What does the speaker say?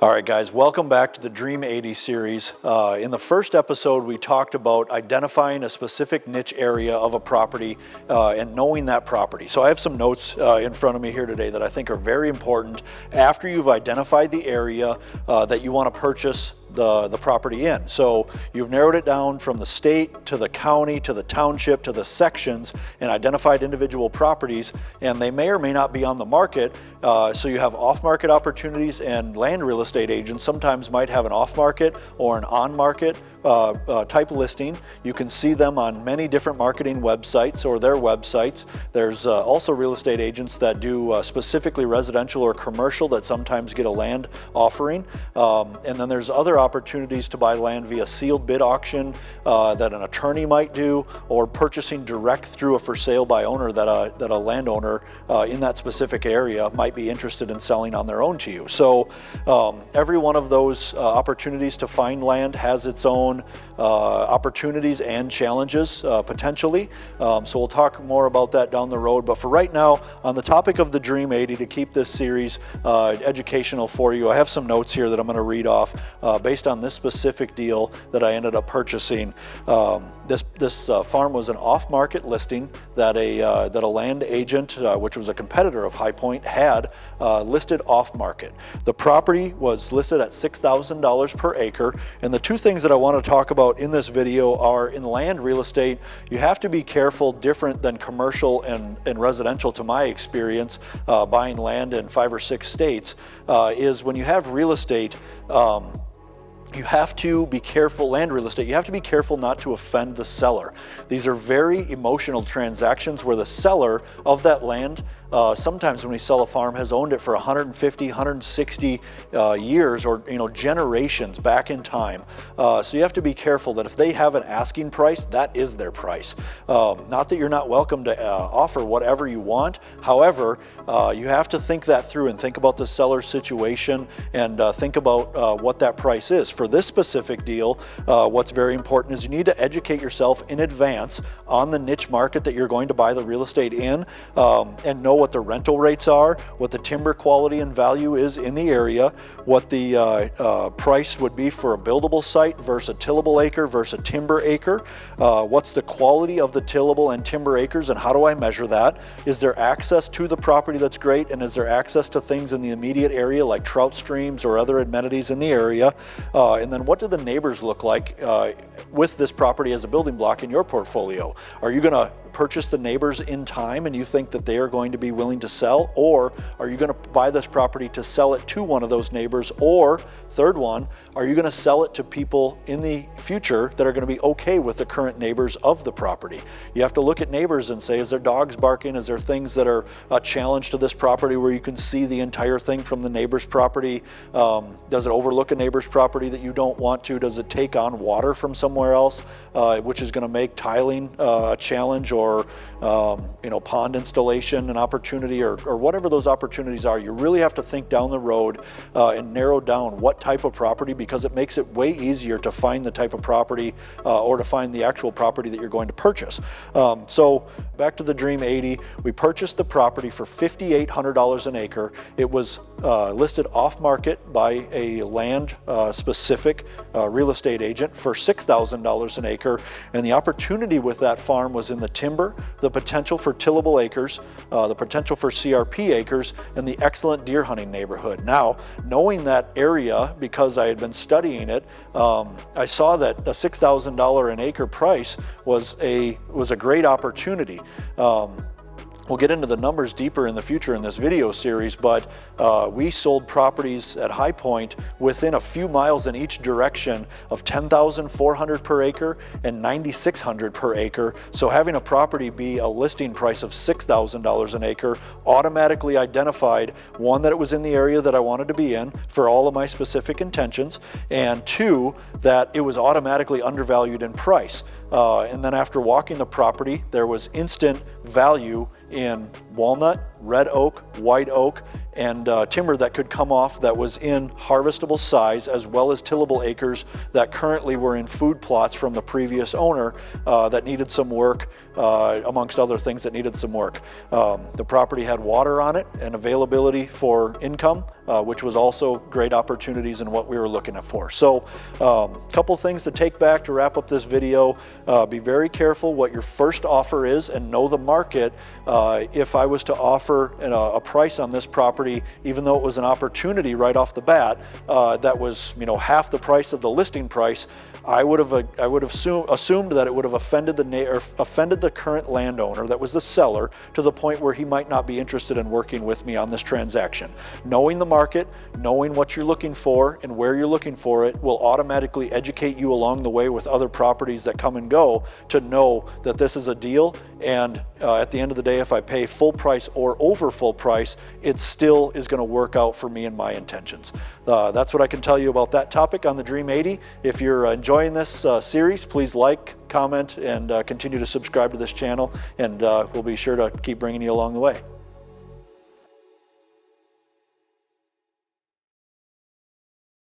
All right, guys, welcome back to the Dream 80 series. In the first episode, we talked about identifying a specific niche area of a property and knowing that property. So I have some notes in front of me here today that I think are very important after you've identified the area that you want to purchase the property in. So you've narrowed it down from the state to the county to the township to the sections and identified individual properties, and they may or may not be on the market. So you have off-market opportunities, and land real estate agents sometimes might have an off-market or an on-market type listing. You can see them on many different marketing websites or their websites. There's also real estate agents that do specifically residential or commercial that sometimes get a land offering. And then there's other opportunities to buy land via sealed bid auction that an attorney might do, or purchasing direct through a for sale by owner that a landowner in that specific area might be interested in selling on their own to you. So every one of those opportunities to find land has its own opportunities and challenges potentially. So we'll talk more about that down the road. But for right now, on the topic of the Dream 80, to keep this series educational for you, I have some notes here that I'm going to read off based on this specific deal that I ended up purchasing. This farm was an off-market listing that a land agent, which was a competitor of High Point, had listed off-market. The property was listed at $6,000 per acre, and the two things that I want to talk about in this video are, in land real estate, you have to be careful, different than commercial and residential to my experience, buying land in 5 or 6 states, is when you have real estate, you have to be careful, land real estate, you have to be careful not to offend the seller. These are very emotional transactions where the seller of that land, sometimes when we sell a farm, has owned it for 150, 160 years, or generations back in time. So you have to be careful that if they have an asking price, that is their price. Not that you're not welcome to offer whatever you want. However, you have to think that through and think about the seller's situation and think about what that price is. For this specific deal, what's very important is you need to educate yourself in advance on the niche market that you're going to buy the real estate in, and know what the rental rates are, what the timber quality and value is in the area, what the price would be for a buildable site versus a tillable acre versus a timber acre, what's the quality of the tillable and timber acres, and how do I measure that? Is there access to the property that's great, and is there access to things in the immediate area like trout streams or other amenities in the area? And then what do the neighbors look like with this property as a building block in your portfolio? Are you going to purchase the neighbors in time and you think that they are going to be willing to sell, or are you going to buy this property to sell it to one of those neighbors? Or third one, are you going to sell it to people in the future that are going to be okay with the current neighbors of the property? You have to look at neighbors and say, is there dogs barking? Is there things that are a challenge to this property where you can see the entire thing from the neighbor's property? Does it overlook a neighbor's property that you don't want to? Does it take on water from somewhere else, which is going to make tiling a challenge, or pond installation an opportunity, or whatever those opportunities are? You really have to think down the road and narrow down what type of property, because it makes it way easier to find the type of property or to find the actual property that you're going to purchase. So back to the Dream 80, we purchased the property for $5,800 an acre. It was listed off-market by a land specific real estate agent for $6,000 an acre, and the opportunity with that farm was in the timber, the potential for tillable acres, the potential for CRP acres, and the excellent deer hunting neighborhood. Now, knowing that area, because I had been studying it, I saw that a $6,000 an acre price was a great opportunity. We'll get into the numbers deeper in the future in this video series, but we sold properties at High Point within a few miles in each direction of $10,400 per acre and $9,600 per acre. So having a property be a listing price of $6,000 an acre automatically identified, one, that it was in the area that I wanted to be in for all of my specific intentions, and two, that it was automatically undervalued in price. And then after walking the property, there was instant value in walnut, red oak, white oak, and timber that could come off that was in harvestable size, as well as tillable acres that currently were in food plots from the previous owner that needed some work, amongst other things that needed some work. The property had water on it and availability for income, which was also great opportunities in what we were looking for. So a couple things to take back to wrap up this video. Be very careful what your first offer is and know the market. If I was to offer a price on this property, even though it was an opportunity right off the bat, that was, you know, half the price of the listing price, I would have assumed that it would have offended the current landowner that was the seller to the point where he might not be interested in working with me on this transaction. Knowing the market, knowing what you're looking for and where you're looking for it will automatically educate you along the way with other properties that come and go to know that this is a deal. And at the end of the day, if I pay full price or over full price, it still is going to work out for me and my intentions. That's what I can tell you about that topic on the Dream 80. If you're enjoying this series, please like, comment, and continue to subscribe to this channel, and we'll be sure to keep bringing you along the way.